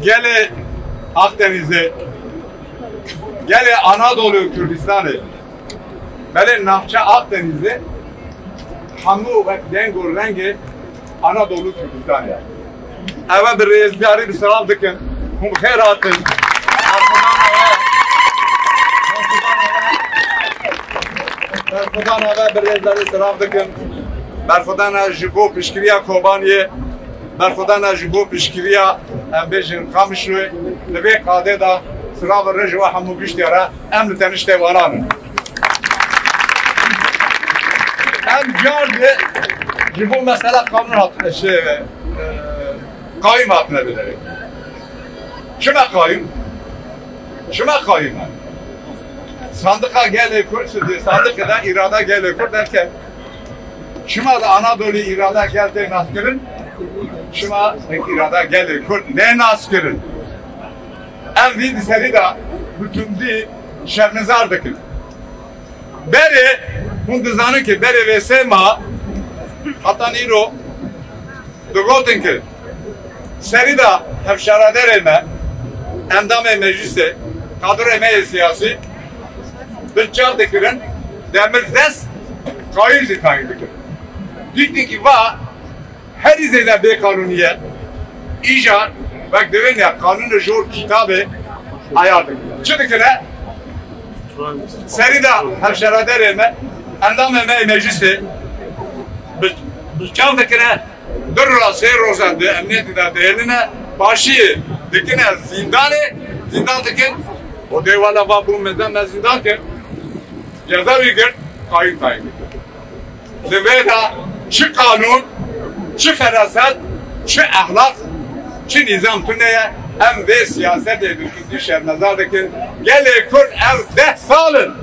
gele Akdeniz'e, gele Anadolu Kürdistan'ı, böyle Nafça Akdeniz'e, hamu ve dengur rengi Anadolu Kürdistan'ı. Evet bir reisleri bir selam dikin, hum khairatın. Berkudan eve bir reisleri selam dikin. Berkudan jibo pişkiriya Kobaniye, Berkudan jibo pişkiriya Embejin Kamışlı, ve kade da sıra ve rejva hamu güçlere emri tenişte varanın. Hem gördü, jibo mesela kanun hatına kayyum hatına bilerek. Kime kayyum? Kime kayyum? Sandıka gel kur, sandıkta irada gel kur derken şuna da Anadolu irada geldi naskerin, şuna irada geldi kur ne naskerin? En büyük seri de bütün di şermezardıkın. Beri hunduzanı ki beri ve sema hatta niro dogotin ki seri de hemşarader elme endam meclise kadro emeği siyasi bir çardıkırın demirzdes kayıcı kaydıkır. Dikti ki va her izleden bir kanuniye icat ve deven ya kanunu jor kitabı ayardık. Çünkü ne? Serida hemşerader elme endam emeği meclisi bir çardıkırı durra seyir rozandı emniyeti de değerline başı dikine zindan dikin o devala va bu mezden zindan ki ceza bir kayıt kaydı. Zeveda çi kanun, çi feraset, çi ahlak, çi nizam tüneye hem ve siyaset edildiği şermezardaki gele kur ev 10 salın.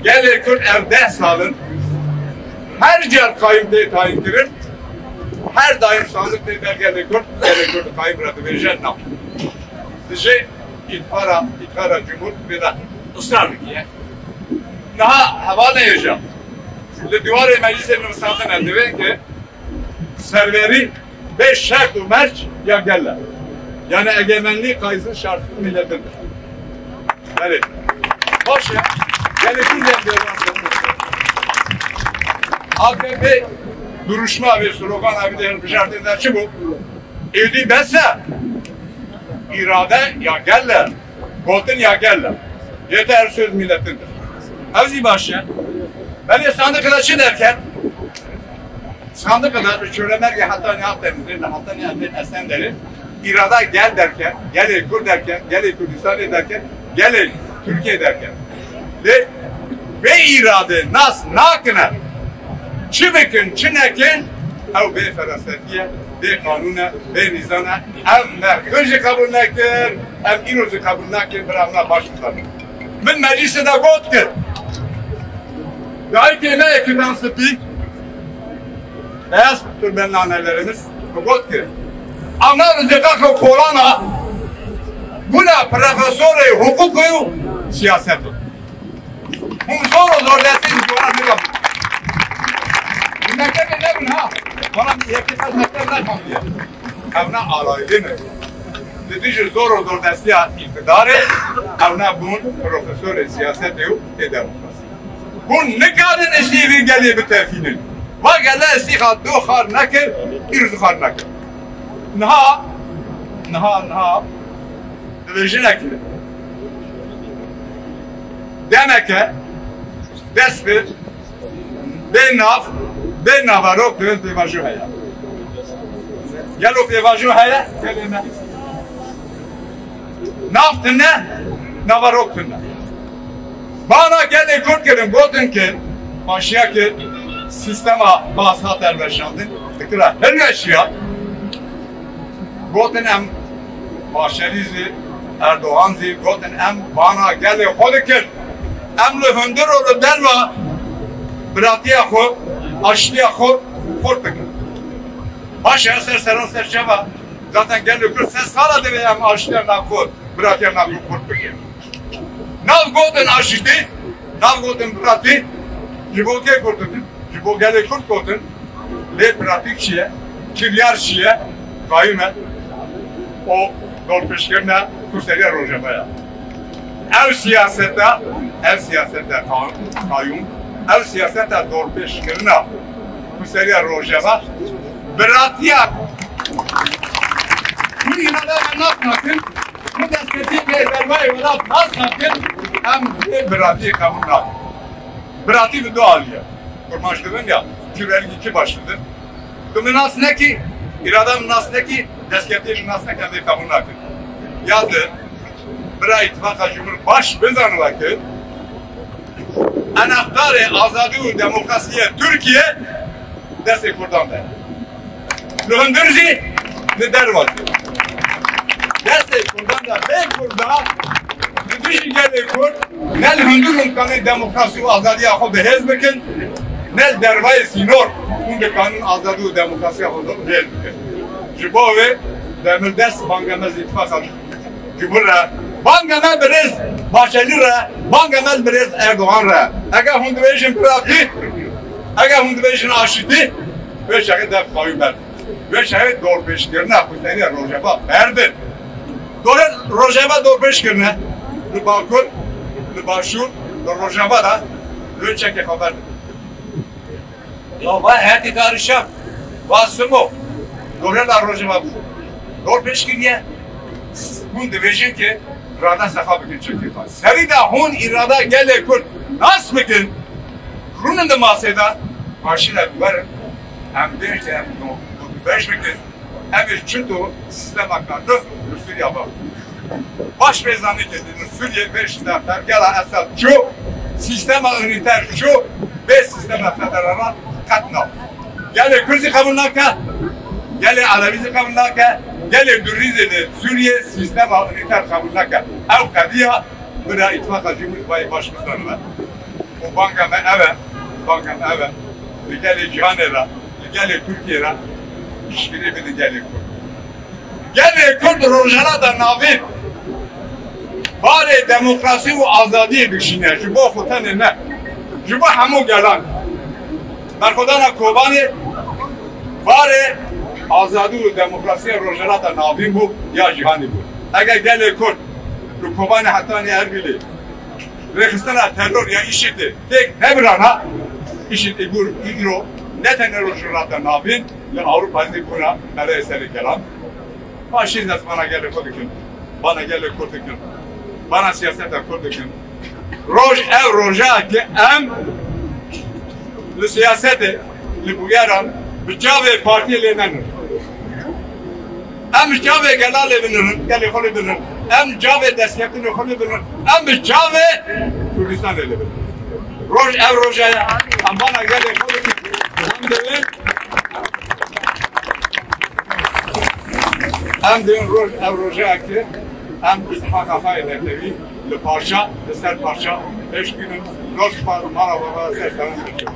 Gele kur ev 10 salın. Her cer kayımda tayindirin. Her daim sandık dediler gele kur kayım bıraktı vereceğin nam. Dice İtkara Cumhur ve da ısrarlı ki daha hava ne yiyeceğim? Divar-ı meclis-i nüfusatın eldiven ki serveri 5 şart-ı merç ya geller. Yani egemenliği kayısın şartı milletindir. Evet. Hoş ya. Yani güzel diyorlar. AKP duruşma ve slogan abi de şart eder ki bu. Evli bense irade ya geller. Koltun ya geller. Yeter söz milletindir. Avzi başya. Ben de sandık kılaçı derken sandık kadar çöremer ki hatta ne Akdeniz'de hatta ne Emret Esenler'i irada gel derken, gel Kur derken, gel Kürdistan derken, gel Türkiye derken ve irade nas nakına çimekin çinekin ev be ferasetiye be kanuna be nizana ev merkezi kabul nakir ev inozu kabul nakir bırakma başlıklar. Min meclise de got ki dahi ki ne ekiden sıpik beyaz türbenli annelerimiz got ki ana rızıkakı kolana buna profesörü hukuku siyaseti. Bunu zor dersiniz bana bir yapın. Mektebe ne bu ha? Bana bir yakışık mektebe ne kalmıyor? Evna alaylı mı? Dediği zor dersi iktidarı evna bunun profesörü siyaset yok demokrasi. Bunun ne kadar işlevi geliyor bu tefinin? Va gelen istihat do khar nakir, irzu khar nakir. Naha. Deveci nakir. Demek ki despir ben navarok dön pevaju haya. Gelo pevaju haya, gelene. Naftına, navarokuna. Bana gele kurt gelin, godun ki, başya ki, sistema basat erbeşandın, tıkıra her yaşaya. Godun em başyalizi, Erdoğan'zi, godun em bana gele hodikir. Em lühündür olu derva, bıratiya xo, aşlıya xo, kurt tıkır. Başya serçeva, zaten gele kurt, sen sala de em aşlıya nakut. Bırakır nam kurt tıkır. Nav godun aşıdı, nav godun bıraktı, jibo ke kurtun, jibo gele kurt kurtun, ve pratik şiye, kiryar şiye kayyume o dorpeşkerine kuseriye rojabaya. Ev siyasette kayyum, ev siyasette dorpeşkerine kuseriye rojaba, bıratiya bu inada nasıl bu desteği ve vermeyi nasıl hem de bıratiye kabullar. Bıratiye bir doğalıyor. Kurmaştırın ya, Kürel'in iki başlıdır. Dominans ne ki, irada münasne ne ki, desteği münasne kendi kabullar. Yazdı, bıra ittifaka cumhur baş bezanı ki, anahtarı azadi ve demokrasiye Türkiye destek kurdan der. Lühündürüzü ne der var ki? Destek kurdan da ben kurda düşün gel kur ne lühündürün kanı demokrasi ve azadi yakı behezmekin ne dervayı sinor unde kanun azadi ve demokrasi yakı behezmekin. Jibove demir dest bangamaz ittifaka cumhurra bangamaz biriz Bahçeli'ra bangamaz biriz Erdoğan'ra eğer hunduvejin pratik eğer hunduvejin aşıtı ve şahit def kayyum verdi. Ve şahit dorpeşkirine kuseriye rojaba verdi. Rojaba dorpeşkirine Lübakur, Lübaşur, rojaba da Lüçek'e haberdi. Ya vay hati karışam vasımo Dorela rojaba dorpeşkirine hun divejin ki irada safa bikin çekir. Seri de hun irada gele kur nasıl bikin runun da maseda karşıyla verin hem de hem Beşmek'in evet çünkü sistem hakkında Suriye var. Baş vezanlık edilmiş Suriye beşinde gelen esas şu sistema üniter şu ve sistema federal katna. Gele Kürt'ü kabulnaka, gele Alevi'yi kabulnaka, gele Dürrize'de Suriye sistema üniter kabulnaka. Ev kadiya buna ittifaka Cumhurbaşkanı başkanı var. O bankama evet, gele Cihanera, gele Türkiye'ra işbirliği bir geliyor. Geliyor Kürt rojana da navin. Bari demokrasi ve azadiye düşünüyor. Juba xutanı ne? Juba hamu gelen. Merkodana Kobani bari azadi ve demokrasi rojana da navin bu ya cihani bu. Eğer geliyor Kürt Kobani hatta ne Erbil'i Rekistana terör ya işitti. Tek ne bir ana işitti bu İro ne tane rojana da navin ve Avrupa'yı buna neredeyse gelen. Faşizm bana gelip kurdukun, bana gelip kurdukun, bana siyasete kurdukun. Ev roja ki em siyasete bu yaran bütçe partilerinin em cave gelale binirun, geli kolu binirun, em cave destekini kolu binirun, em cave Kürdistan ele binirun. Ev rojaya em bana gelip kurdukun, em de hem de Evroja'ya ki hem ittifaka ilerlevi le parça, le ser parça, 5 günün Rospar'ın Maraba'da seslerini seçiyor.